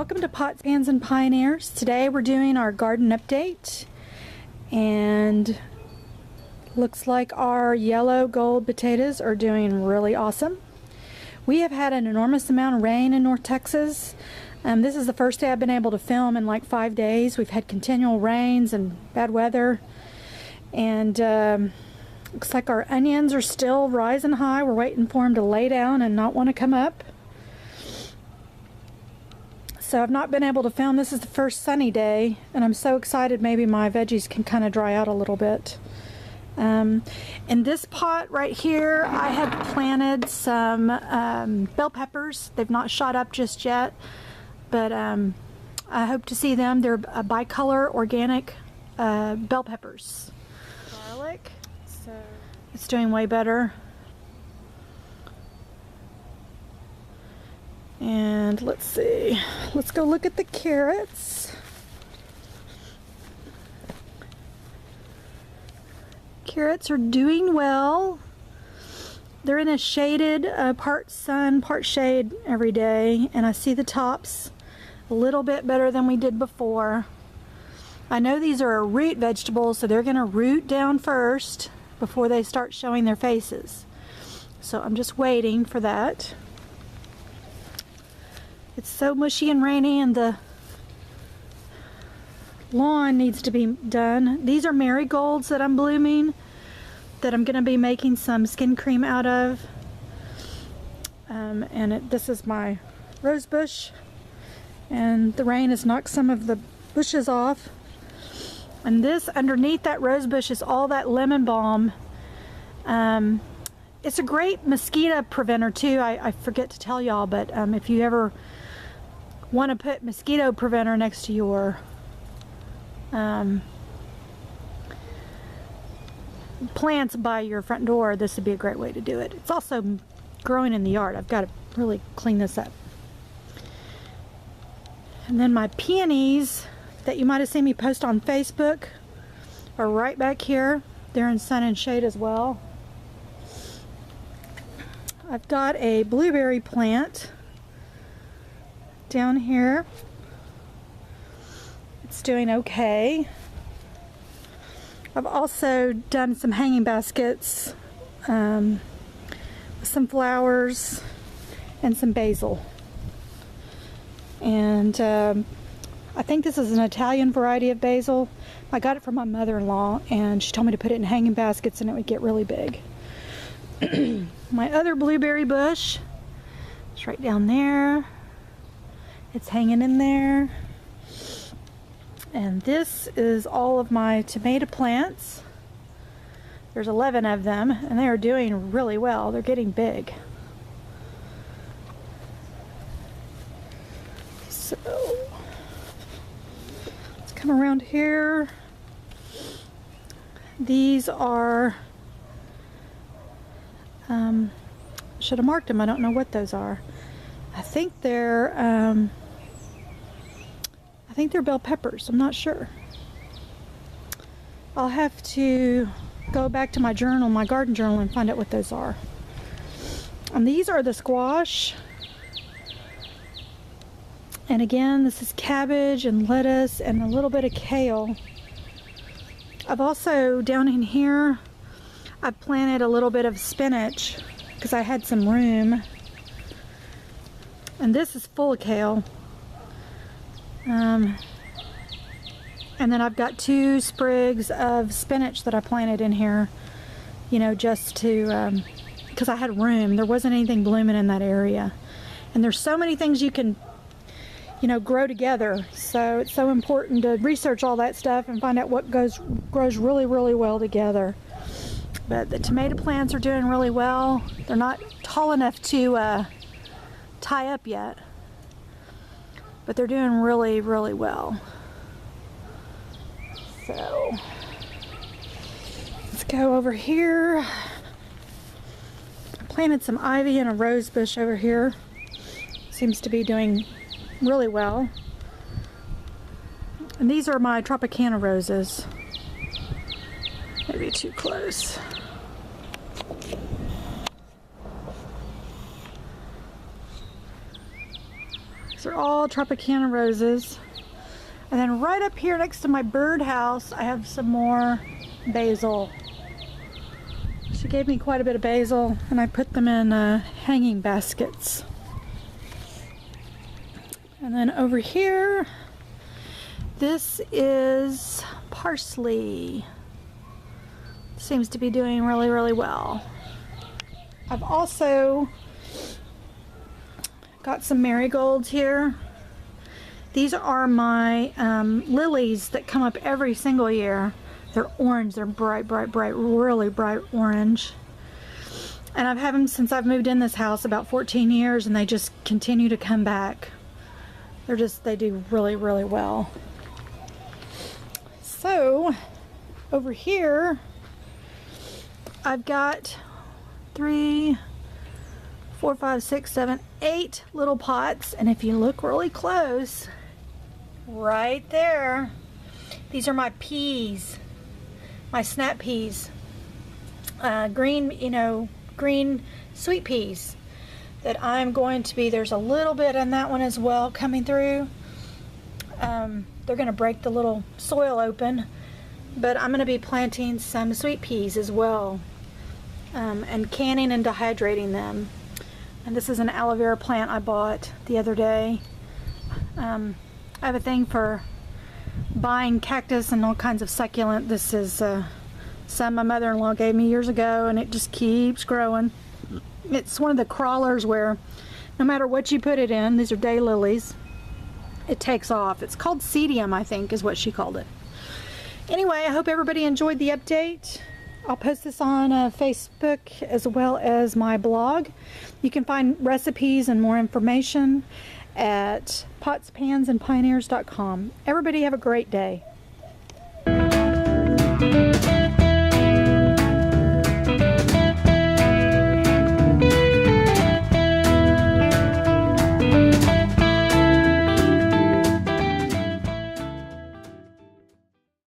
welcome to Pots, Pans, and Pioneers. Today we're doing our garden update, and looks like our yellow gold potatoes are doing really awesome. We have had an enormous amount of rain in North Texas. This is the first day I've been able to film in like 5 days. We've had continual rains and bad weather, and looks like our onions are still rising high. We're waiting for them to lay down and not want to come up. So I've not been able to film. This is the first sunny day, and I'm so excited maybe my veggies can kind of dry out a little bit. In this pot right here, I have planted some bell peppers. They've not shot up just yet, but I hope to see them. They're bicolor organic bell peppers. Garlic, so it's doing way better. And let's see, let's go look at the carrots. Carrots are doing well. They're in a shaded, part sun, part shade every day, and I see the tops a little bit better than we did before. I know these are root vegetables, so they're gonna root down first before they start showing their faces. So I'm just waiting for that. It's so mushy and rainy, and the lawn needs to be done. These are marigolds that I'm blooming, that I'm going to be making some skin cream out of. This is my rose bush, and the rain has knocked some of the bushes off. And this, underneath that rose bush, is all that lemon balm. It's a great mosquito preventer too. I forget to tell y'all, but if you ever want to put mosquito preventer next to your plants by your front door, this would be a great way to do it. It's also growing in the yard. I've got to really clean this up. And then my peonies that you might have seen me post on Facebook are right back here. They're in sun and shade as well. I've got a blueberry plant down here. It's doing okay. I've also done some hanging baskets with some flowers and some basil. And I think this is an Italian variety of basil. I got it from my mother-in-law, and she told me to put it in hanging baskets and it would get really big. My other blueberry bush is right down there. It's hanging in there. And this is all of my tomato plants. There's 11 of them, and they are doing really well. They're getting big. So let's come around here. These are, should have marked them. I don't know what those are. I think they're bell peppers. I'm not sure. I'll have to go back to my journal, my garden journal, and find out what those are. And these are the squash. And again, this is cabbage and lettuce and a little bit of kale. I've also, down in here, I've planted a little bit of spinach because I had some room. And this is full of kale. And then I've got 2 sprigs of spinach that I planted in here, you know, just to, because I had room. There wasn't anything blooming in that area. And there's so many things you can, you know, grow together. So it's so important to research all that stuff and find out what grows really, really well together. But the tomato plants are doing really well. They're not tall enough to tie up yet, but they're doing really, really well. So let's go over here. I planted some ivy and a rose bush over here. Seems to be doing really well. And these are my Tropicana roses. Maybe too close. These are all Tropicana roses. And then right up here next to my birdhouse, I have some more basil. She gave me quite a bit of basil, and I put them in hanging baskets. And then over here, this is parsley. Seems to be doing really, really well. I've also got some marigolds here. These are my lilies that come up every single year. They're orange, they're bright, bright, bright, really bright orange. And I've had them since I've moved in this house about 14 years, and they just continue to come back. They do really, really well. So, over here, I've got 3, 4, 5, 6, 7, 8 little pots, and if you look really close, right there, these are my peas, my snap peas, green, green sweet peas that I'm going to be, there's a little bit in that one as well coming through. They're going to break the little soil open, but I'm going to be planting some sweet peas as well, and canning and dehydrating them. And this is an aloe vera plant I bought the other day. I have a thing for buying cactus and all kinds of succulent. This is some my mother-in-law gave me years ago, and it just keeps growing. It's one of the crawlers where no matter what you put it in, these are daylilies, it takes off. It's called Cedium, I think, is what she called it. Anyway, I hope everybody enjoyed the update. I'll post this on Facebook as well as my blog. You can find recipes and more information at potspansandpioneers.com. Everybody have a great day.